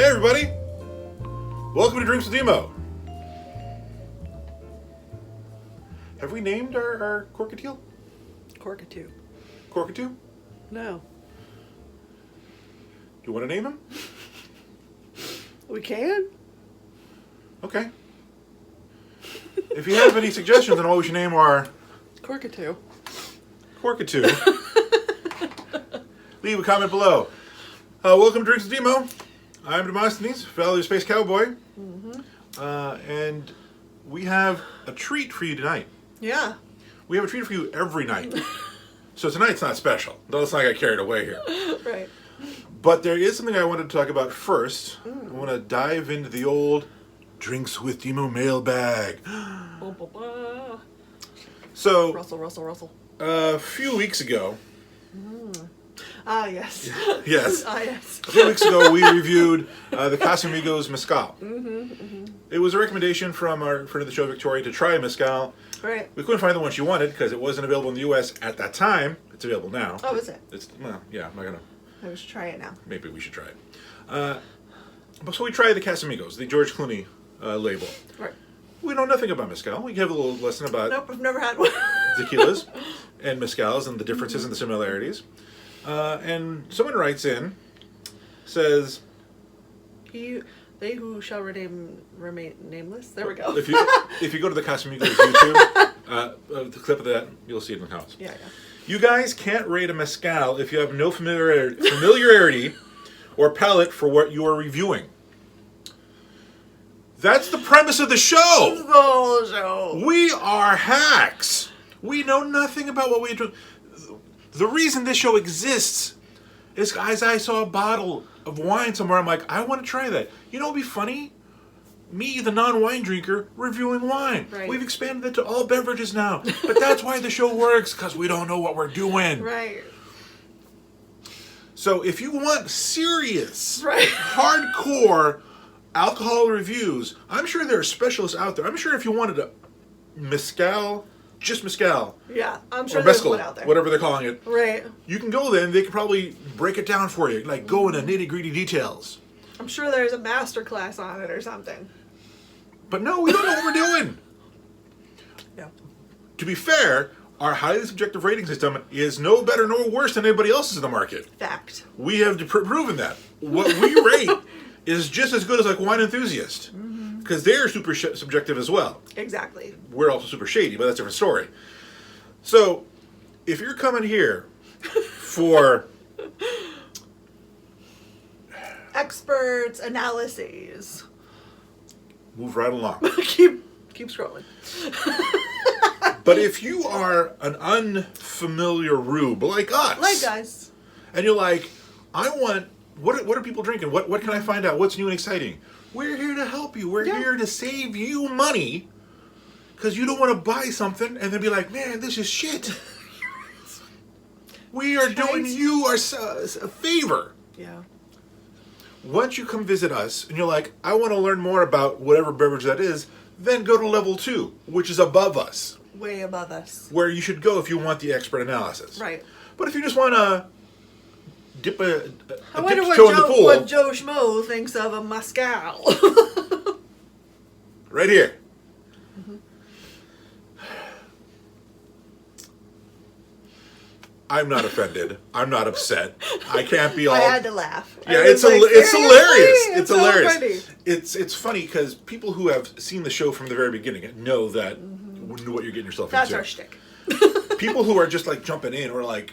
Hey everybody! Welcome to Drinks with Demo. Have we named our Corkateel? Corkatoo. Corkatoo? No. You want to name him? We can? Okay. If you have any suggestions on what we should name our Corkatoo. Corkatoo, leave a comment below. Welcome to Drinks with Demo. I'm Demosthenes, Valley Space Cowboy. And we have a treat for you tonight. Yeah. We have a treat for you every night. So tonight's not special. Let's not get carried away here. Right. But there is something I wanted to talk about first. I want to dive into the old Drinks with Demo mailbag. So, Russell. a few weeks ago... Ah, yes. Yes. Ah, yes. A few weeks ago, we reviewed the Casamigos Mezcal. It was a recommendation from our friend of the show, Victoria, to try Mezcal. Right. We couldn't find the one she wanted because it wasn't available in the U.S. at that time. It's available now. Oh, is it? Well, yeah, I'm not going to... I should try it now. Maybe we should try it. So we tried the Casamigos, the George Clooney label. Right. We know nothing about Mezcal. We give a little lesson about Nope, I've never had one. tequilas and Mezcals and the differences and the similarities. And someone writes in, says... They who shall remain nameless. There we go. If you go to the Casamigos YouTube, the clip of that, you'll see it in the comments. Yeah. You guys can't rate a Mezcal if you have no familiarity or palate for what you are reviewing. That's the premise of the show. Oh, show. We are hacks. We know nothing about what we do. The reason this show exists is guys, I saw a bottle of wine somewhere. I'm like, I want to try that. You know what would be funny? Me, the non-wine drinker, reviewing wine. Right. We've expanded it to all beverages now. But that's why the show works, because we don't know what we're doing. Right. So if you want serious, Right. hardcore alcohol reviews, I'm sure there are specialists out there. I'm sure if you wanted a Mezcal, just Mezcal, Yeah, I'm sure or there's Mezcal, one out there. whatever they're calling it, Right. you can go there and they can probably break it down for you, like go into nitty-gritty details. I'm sure there's a master class on it or something. But no, we don't know what we're doing. Yeah. To be fair, our highly subjective rating system is no better nor worse than anybody else's in the market. Fact. We have proven that. What we rate is just as good as like Wine Enthusiast. Because they're super subjective as well. Exactly. We're also super shady, but that's a different story. So, if you're coming here for... Experts, analyses. Move right along. keep scrolling. But if you are an unfamiliar rube like us... Like guys. And you're like, I want... What are people drinking? What can I find out? What's new and exciting? We're here to help you. We're here to save you money. Because you don't want to buy something and then be like, man, this is shit. We are doing you a favor. Yeah. Once you come visit us and you're like, I want to learn more about whatever beverage that is, then go to level 2, which is above us. Way above us. Where you should go if you want the expert analysis. Right. But if you just want to dip a I wonder toe in the pool. what Joe Schmo thinks of a Mezcal. Right here. I'm not offended. I'm not upset. I can't be all... I had to laugh. Yeah, I was it's hilarious. It's It's so hilarious. funny. It's funny because people who have seen the show from the very beginning know that what you're getting yourself That's into. our shtick. People who are just like jumping in or like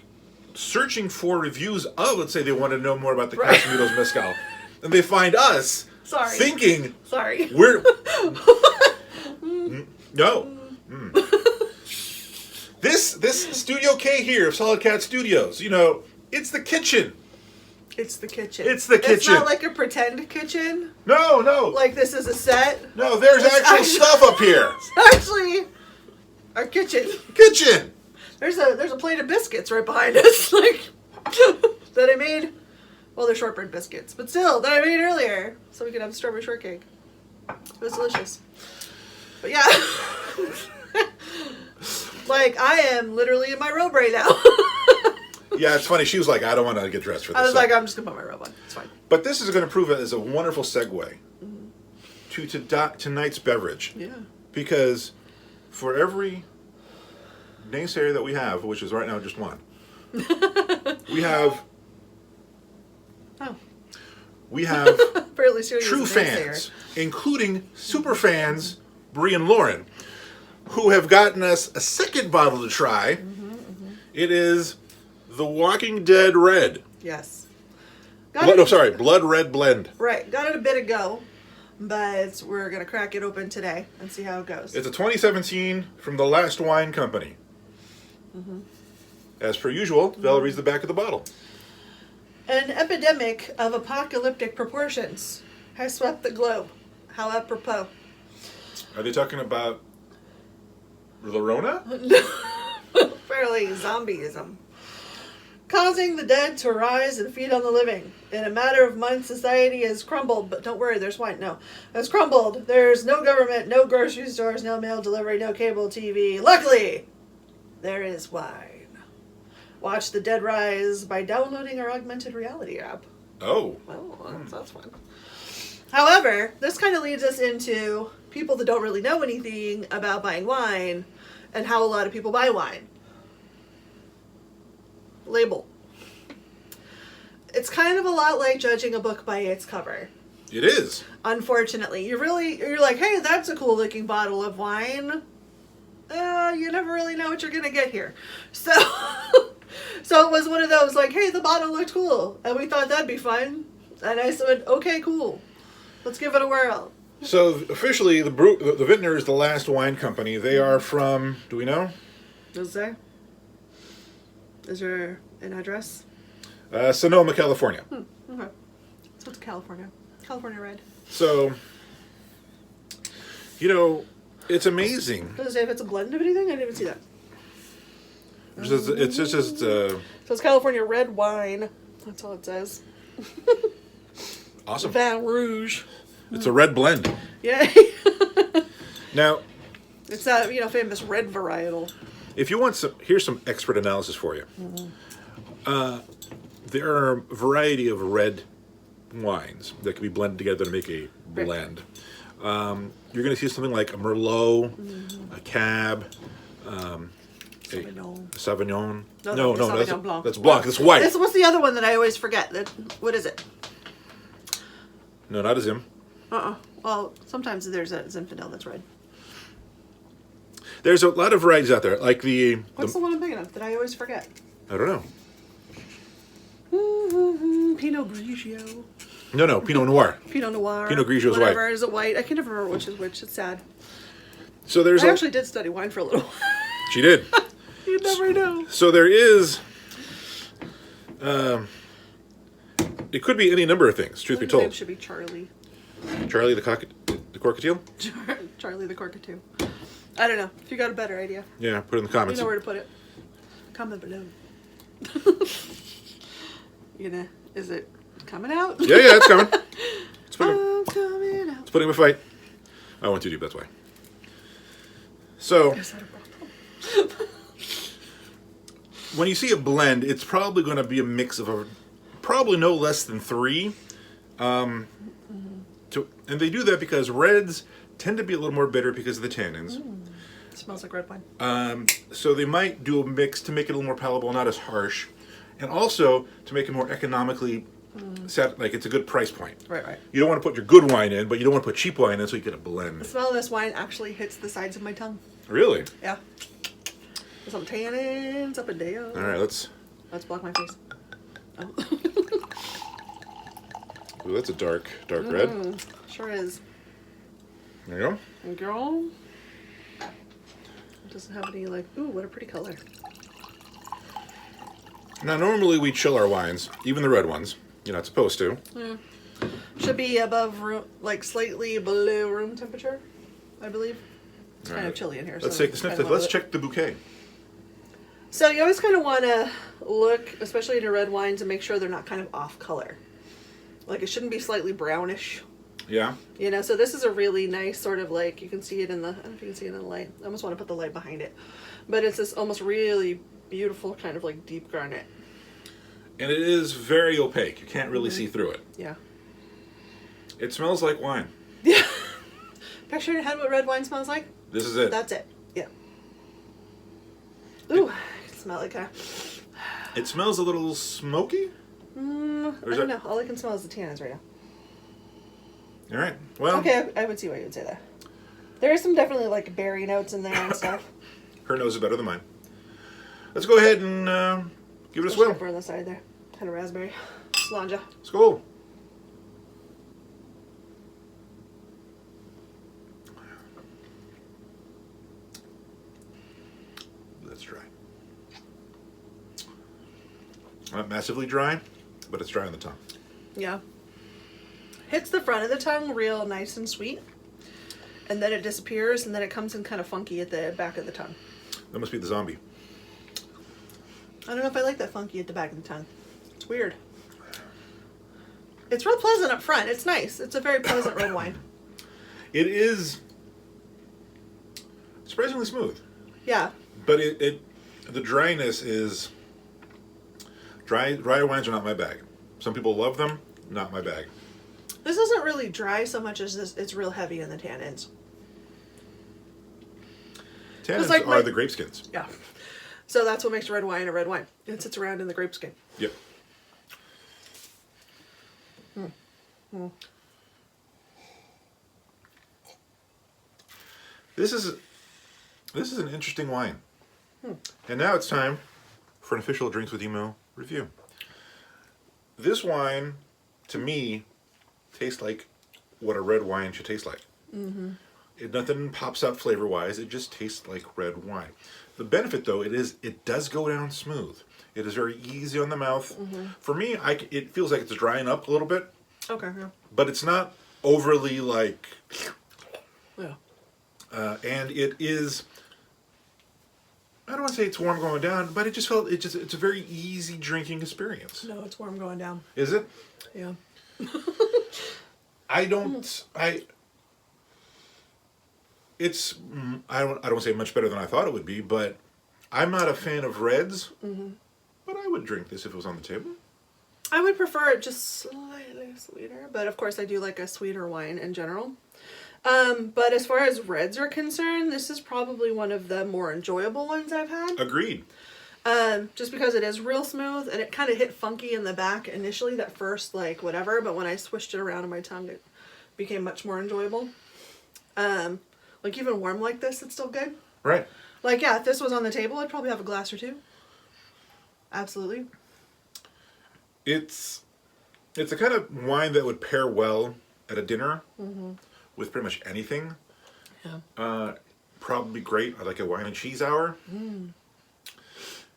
searching for reviews of, let's say they want to know more about the Casamigos Mezcal, and they find us thinking Sorry. we're... No. This Studio K here of Solid Cat Studios, you know, it's the kitchen. It's the kitchen. It's the kitchen. It's not like a pretend kitchen. No. Like this is a set. No, there's actual stuff up here. It's actually our kitchen. Kitchen. There's a plate of biscuits right behind us, like that I made. Well, they're shortbread biscuits, but still that I made earlier, so we could have strawberry shortcake. It was delicious. But yeah. Like, I am literally in my robe right now. Yeah, it's funny. She was like, I don't want to get dressed for this. I was like, I'm just going to put my robe on. It's fine. But this is going to prove it as a wonderful segue to tonight's beverage. Yeah. Because for every naysayer that we have, which is right now just one, we have fairly serious true naysayer. fans, including Superfans Bre and Lauren, who have gotten us a second bottle to try. It is the Walking Dead Red. Yes. Blood Red Blend. Right. Got it a bit ago, but we're going to crack it open today and see how it goes. It's a 2017 from the Last Wine Company. As per usual, Val reads the back of the bottle. An epidemic of apocalyptic proportions has swept the globe. How apropos. Are they talking about the Rona? Fairly zombieism. Causing the dead to rise and feed on the living. In a matter of months, society has crumbled, but don't worry, there's wine. No, has crumbled. There's no government, no grocery stores, no mail delivery, no cable TV. Luckily, there is wine. Watch the dead rise by downloading our augmented reality app. Oh. Oh, that's fun. However, this kind of leads us into people that don't really know anything about buying wine and how a lot of people buy wine. Label. It's kind of a lot like judging a book by its cover. It is. Unfortunately, you're like, hey, that's a cool looking bottle of wine. You never really know what you're gonna get here. So, so it was one of those like, hey, the bottle looked cool, and we thought that'd be fun, and I said, okay, cool, let's give it a whirl. So officially, the vintner is the Last Wine Company. They are from. Do we know? Does there? Is there an address? Sonoma, California. Okay. So it's California. California Red. So, it's amazing. Does it say if it's a blend of anything? I didn't even see that. It's just So it's California Red wine. That's all it says. awesome. Vin Rouge. It's a red blend. Yay. Now, It's that, famous red varietal. if you want here's some expert analysis for you. There are a variety of red wines that can be blended together to make a blend. You're going to see something like a Merlot, a Cab, a Sauvignon. No, Sauvignon Blanc. That's Blanc. That's white. What's the other one that I always forget? What is it? No, not a Zim. Well, sometimes there's a Zinfandel that's red. There's a lot of varieties out there, like What's the one I'm thinking of that I always forget? I don't know. Pinot Grigio. No, Pinot Noir. Pinot Noir. Pinot Grigio is whatever. white. Is it white? I can never remember which is which. It's sad. So there's I actually did study wine for a little while. She did. You never know. So there is. It could be any number of things. Truth be His name told, should be Charlie. Charlie the Corkatiel. Charlie the Cockatoo. I don't know. If you got a better idea, Yeah, put it in the you comments. know where to put it. Comment below. Is it coming out? Yeah, it's coming. It's Coming out. putting him a fight. I went too deep. That's why. So Is that a problem? when you see a blend, it's probably going to be a mix of probably no less than 3. And they do that because reds tend to be a little more bitter because of the tannins. It smells like red wine. So they might do a mix to make it a little more palatable, not as harsh, and also to make it more economically set. Like it's a good price point. Right. You don't want to put your good wine in, but you don't want to put cheap wine in, so you get a blend. The smell of this wine actually hits the sides of my tongue. Really? Yeah. There's some tannins up and down. All right, let's block my face. Oh. Ooh, that's a dark red. Sure is. There you go. And girl, it doesn't have any ooh, what a pretty color. Now, normally we chill our wines, even the red ones. You're not supposed to. Yeah. Should be above room, slightly below room temperature, I believe. It's kind of chilly in here. Let's so take the sniff test. Let's check the bouquet. So you always kind of want to look, especially in your red wines, and make sure they're not kind of off color. Like it shouldn't be slightly brownish. Yeah. So this is a really nice sort of you can see it in the, I don't know if you can see it in the light. I almost want to put the light behind it. But it's this almost really beautiful kind of deep garnet. And it is very opaque. You can't really see through it. Yeah. It smells like wine. Yeah. Picture in your head what red wine smells like? This is it. That's it. Yeah. Ooh, I can smell it, kind of. It smells a little smoky? I don't know. All I can smell is the tannins right now. All right. Well. Okay, I would see why you would say that. There is some definitely like berry notes in there and stuff. Her nose is better than mine. Let's go ahead and give it a swill. On the side there. Kind of raspberry. Slanja. Let's go. That's dry. Not massively dry, but it's dry on the tongue. Yeah. Hits the front of the tongue real nice and sweet. And then it disappears, and then it comes in kind of funky at the back of the tongue. That must be the zombie. I don't know if I like that funky at the back of the tongue. It's weird. It's real pleasant up front. It's nice. It's a very pleasant red wine. It is surprisingly smooth. Yeah. But the dryness is dry wines are not my bag. Some people love them, not my bag. This isn't really dry so much as it's real heavy in the tannins. Tannins like are the grape skins. Yeah. So that's what makes red wine a red wine. It sits around in the grape skin. Yep. This is an interesting wine. And now it's time for an official Drinks with Emo review. This wine, to me, tastes like what a red wine should taste like. Nothing pops out flavor-wise. It just tastes like red wine. The benefit, though, it does go down smooth. It is very easy on the mouth. For me, it feels like it's drying up a little bit. Okay, yeah. But it's not overly like... Yeah. And it is... I don't want to say it's warm going down, but it's a very easy drinking experience. No, it's warm going down. Is it? Yeah. I don't say much better than I thought it would be, but I'm not a fan of reds. But I would drink this if it was on the table. I would prefer it just slightly sweeter, but of course I do like a sweeter wine in general. But as far as reds are concerned, this is probably one of the more enjoyable ones I've had. Agreed. Just because it is real smooth, and it kind of hit funky in the back initially, that first, like, whatever, but when I swished it around in my tongue, it became much more enjoyable. Like, even warm like this, it's still good. Right. Like, yeah, if this was on the table, I'd probably have a glass or two. Absolutely. It's a kind of wine that would pair well at a dinner with pretty much anything. Yeah. Probably great. I like a wine and cheese hour.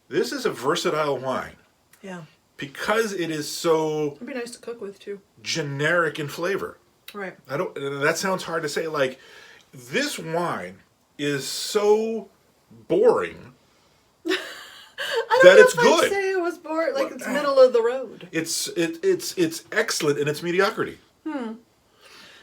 This is a versatile wine. Yeah. Because it is so... It'd be nice to cook with, too. ...generic in flavor. Right. That sounds hard to say. Like, this wine is so boring that it's good. I'd say it was boring. Like, it's middle of the road. It's excellent in its mediocrity.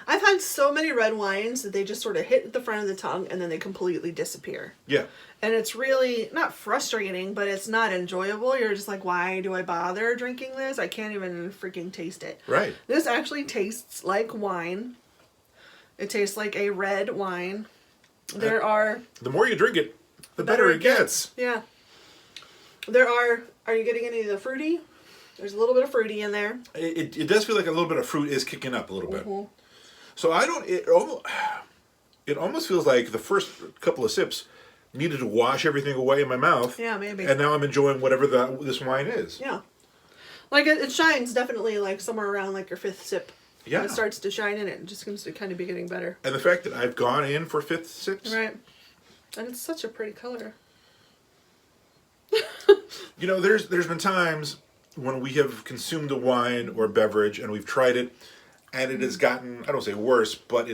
I've had so many red wines that they just sort of hit the front of the tongue and then they completely disappear. Yeah. And it's really not frustrating, but it's not enjoyable. You're just like, why do I bother drinking this? I can't even freaking taste it. Right. This actually tastes like wine. It tastes like a red wine. The more you drink it, the better it gets. Yeah. Are you getting any of the fruity? There's a little bit of fruity in there. It does feel like a little bit of fruit is kicking up a little bit. So it almost feels like the first couple of sips needed to wash everything away in my mouth. Yeah, maybe. And now I'm enjoying whatever this wine is. Yeah. Like, it shines definitely, like, somewhere around, like, your fifth sip. Yeah. When it starts to shine in it. It just seems to kind of be getting better. And the fact that I've gone in for fifth sips. Right. And it's such a pretty color. You know, there's been times when we have consumed a wine or beverage and we've tried it and it has gotten, I don't say worse, but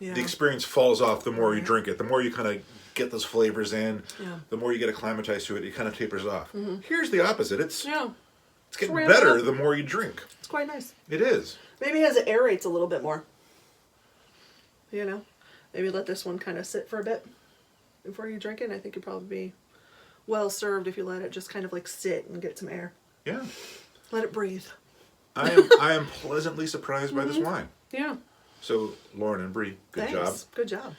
the experience falls off the more you drink it. The more you kind of get those flavors in, the more you get acclimatized to it, it kind of tapers off. Here's the opposite. It's getting better the more you drink. It's quite nice. It is. Maybe as it aerates a little bit more. You know? Maybe let this one kind of sit for a bit before you drink it. I think it'd probably be well served if you let it just kind of like sit and get some air. Yeah. Let it breathe. I am pleasantly surprised by this wine. Yeah. So, Lauren and Bre, good job. Good job.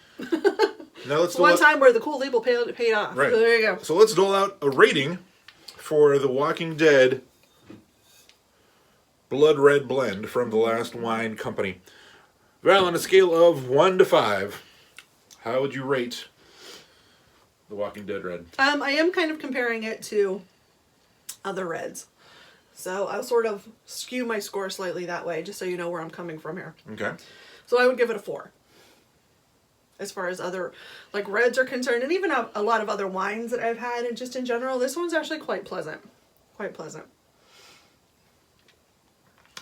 Now let's One time where the cool label paid off. Right. So there you go. So let's dole out a rating for the Walking Dead Blood Red Blend from the Last Wine Company. Val, on a scale of 1 to 5, how would you rate the Walking Dead Red? I am kind of comparing it to other reds. So I'll sort of skew my score slightly that way, just so you know where I'm coming from here. Okay. So I would give it a 4. As far as other, like, reds are concerned, and even a lot of other wines that I've had, and just in general, this one's actually quite pleasant. Quite pleasant.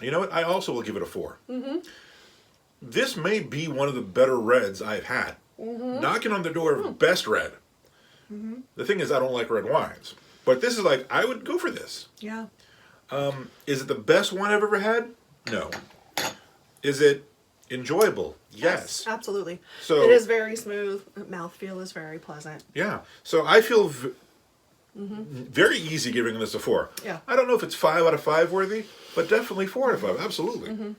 You know what? I also will give it a 4. Mm-hmm. This may be one of the better reds I've had. Mm-hmm. Knocking on the door of best red. Mm-hmm. The thing is, I don't like red wines. But this is like, I would go for this. Yeah. Is it the best wine I've ever had? No. Is it enjoyable? Yes. Absolutely. So it is very smooth. Mouthfeel is very pleasant. Yeah. So I feel very easy giving this a 4. Yeah. I don't know if it's 5 out of 5 worthy, but definitely 4 out of 5. Absolutely. Mm-hmm.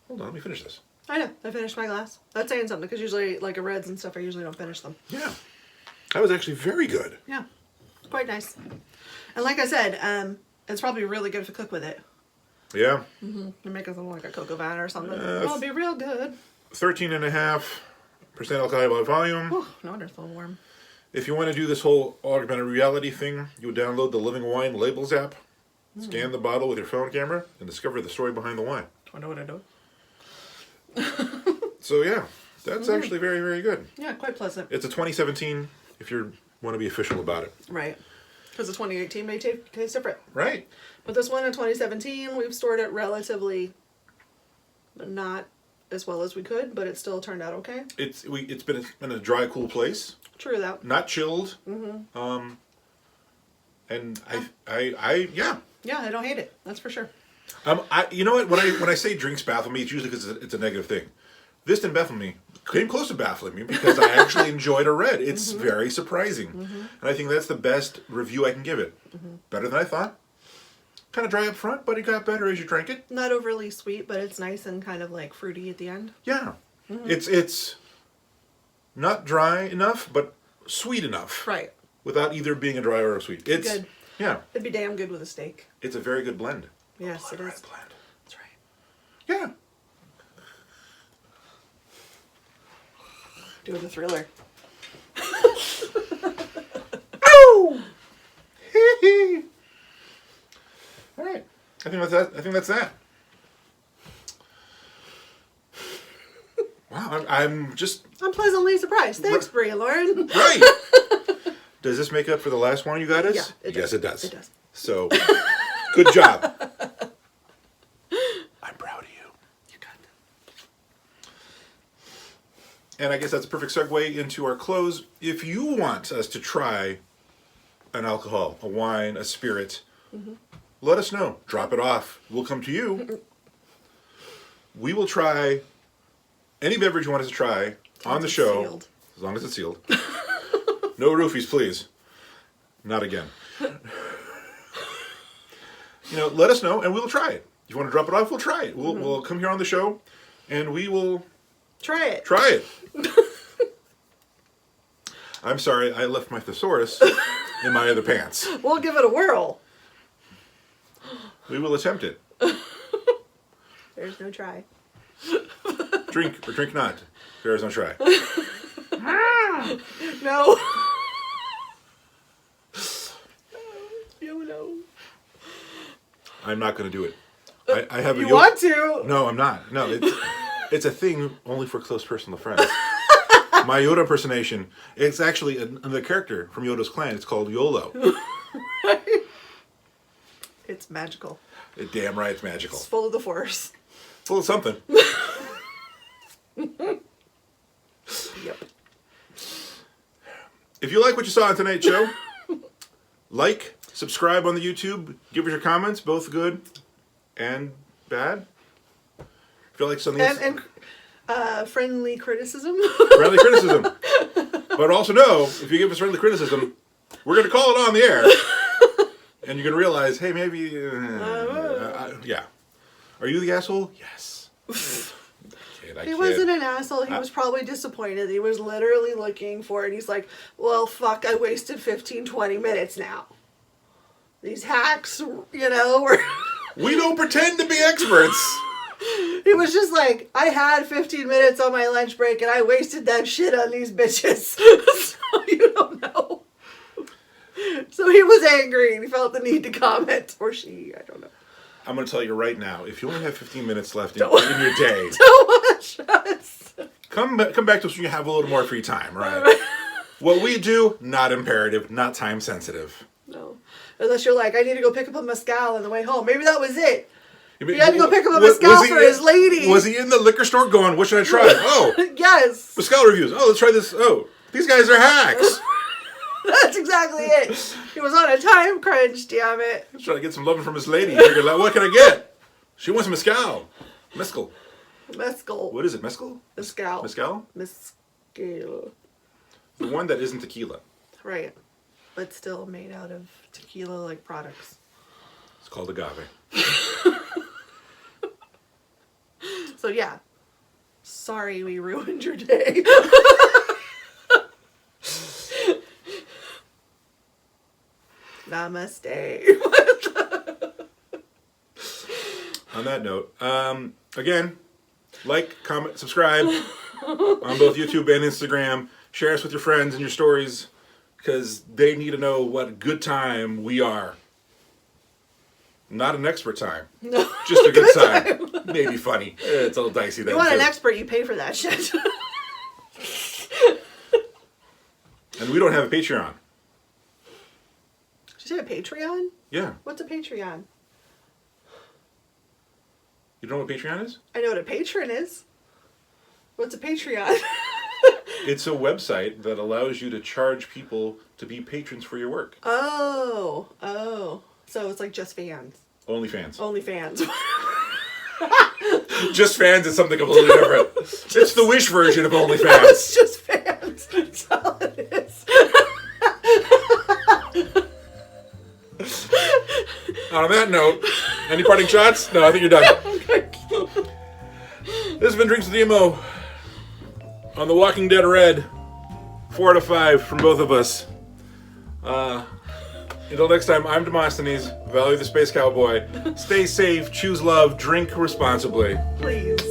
Hold on, let me finish this. I know. I finished my glass. That's saying something, because usually, like, reds and stuff, I usually don't finish them. Yeah. That was actually very good. Yeah. Quite nice. And like I said, it's probably really good if you cook with it. Yeah. Mm-hmm. You make something like a cocoa van or something. It'll be real good. 13.5% alcohol by volume. Oh, no wonder it's a little warm. If you want to do this whole augmented reality thing, you download the Living Wine Labels app, scan the bottle with your phone camera, and discover the story behind the wine. I know what I do. So yeah, that's actually very, very good. Yeah, quite pleasant. It's a 2017 if you want to be official about it. Right. Because the 2018 may taste different. Right. But this one in 2017, we've stored it relatively not as well as we could, but it still turned out okay. It's been in a dry, cool place. True that. Not chilled. Mm-hmm. And yeah. Yeah, I don't hate it. That's for sure. You know what? When I say drinks baffle me, it's usually because it's a negative thing. This didn't baffle me. Came close to baffling me because I actually enjoyed a red. It's very surprising, and I think that's the best review I can give it. Better than I thought. Kind of dry up front, but it got better as you drank it. Not overly sweet, but it's nice and kind of like fruity at the end. Yeah, it's not dry enough, but sweet enough. Right. Without either being a dry or a sweet. It's good. Yeah. It'd be damn good with a steak. It's a very good blend. Yes, it is. Blend. That's right. Yeah. Doing the thriller. Oh! All right. I think that's that. Wow, I'm pleasantly surprised. Thanks, Bre Lauren. Right. Does this make up for the last one you got us? Yeah, yes, it does. It does. So, good job. I'm proud of you. You got that. And I guess that's a perfect segue into our close. If you want us to try an alcohol, a wine, a spirit, let us know. Drop it off. We'll come to you. We will try any beverage you want us to try on the show. Sealed. As long as it's sealed. No roofies, please. Not again. Let us know and we'll try it. If you want to drop it off, we'll try it. We'll come here on the show and we will try it. Try it. I'm sorry, I left my thesaurus in my other pants. We'll give it a whirl. We will attempt it. There's no try. Drink or drink not. There is no try. No. No. I'm not going to do it. I have you want to? No, I'm not. No, it's a thing only for close personal friends. My Yoda impersonation. It's actually the character from Yoda's clan. It's called YOLO. Right. It's magical. Damn right, it's magical. It's full of the Force. Full of something. Yep. If you like what you saw on tonight's show, like, subscribe on the YouTube, give us your comments, both good and bad. Feel like something and friendly criticism. Friendly criticism. But also know, if you give us friendly criticism, we're going to call it on the air. And you're going to realize, hey, maybe... yeah. Are you the asshole? Yes. He wasn't an asshole. He was probably disappointed. He was literally looking for it. He's like, well, fuck, I wasted 15, 20 minutes now. These hacks, were... We don't pretend to be experts. He was just like, I had 15 minutes on my lunch break and I wasted that shit on these bitches. So you don't know. So he was angry and he felt the need to comment. Or she, I don't know. I'm going to tell you right now, if you only have 15 minutes left in your day, don't watch us. Come back to us when you have a little more free time, right? What we do, not imperative, not time sensitive. No. Unless you're like, I need to go pick up a mezcal on the way home. Maybe that was it. He had to go pick up a mezcal for his lady. Was he in the liquor store going, what should I try? Oh. Yes. Mezcal reviews. Oh, let's try this. Oh, these guys are hacks. That's exactly it. He was on a time crunch, damn it. He's trying to get some loving from his lady. Figured, like, what can I get? She wants mezcal. Mescal. Mescal. What is it? Mescal? Mezcal. Mezcal? Mezcal. The one that isn't tequila. Right. But still made out of tequila-like products. It's called agave. So yeah. Sorry we ruined your day. Namaste. On that note, again, like, comment, subscribe on both YouTube and Instagram. Share us with your friends and your stories because they need to know what good time we are. Not an expert time. No. Just a good time. Maybe funny. It's a little dicey there. You want an expert, you pay for that shit. And we don't have a Patreon. Did you say a Patreon? Yeah. What's a Patreon? You don't know what Patreon is? I know what a patron is. What's a Patreon? It's a website that allows you to charge people to be patrons for your work. Oh. So it's like just fans. Only fans. Only fans. Just fans is something completely different. It's the Wish version of OnlyFans. No, it's just fans. That's all it is. On that note, any parting shots? No, I think you're done. This has been Drinks with Emo on The Walking Dead Red. 4 out of 5 from both of us. Until next time, I'm Demosthenes, Valley the Space Cowboy. Stay safe, choose love, drink responsibly. Please.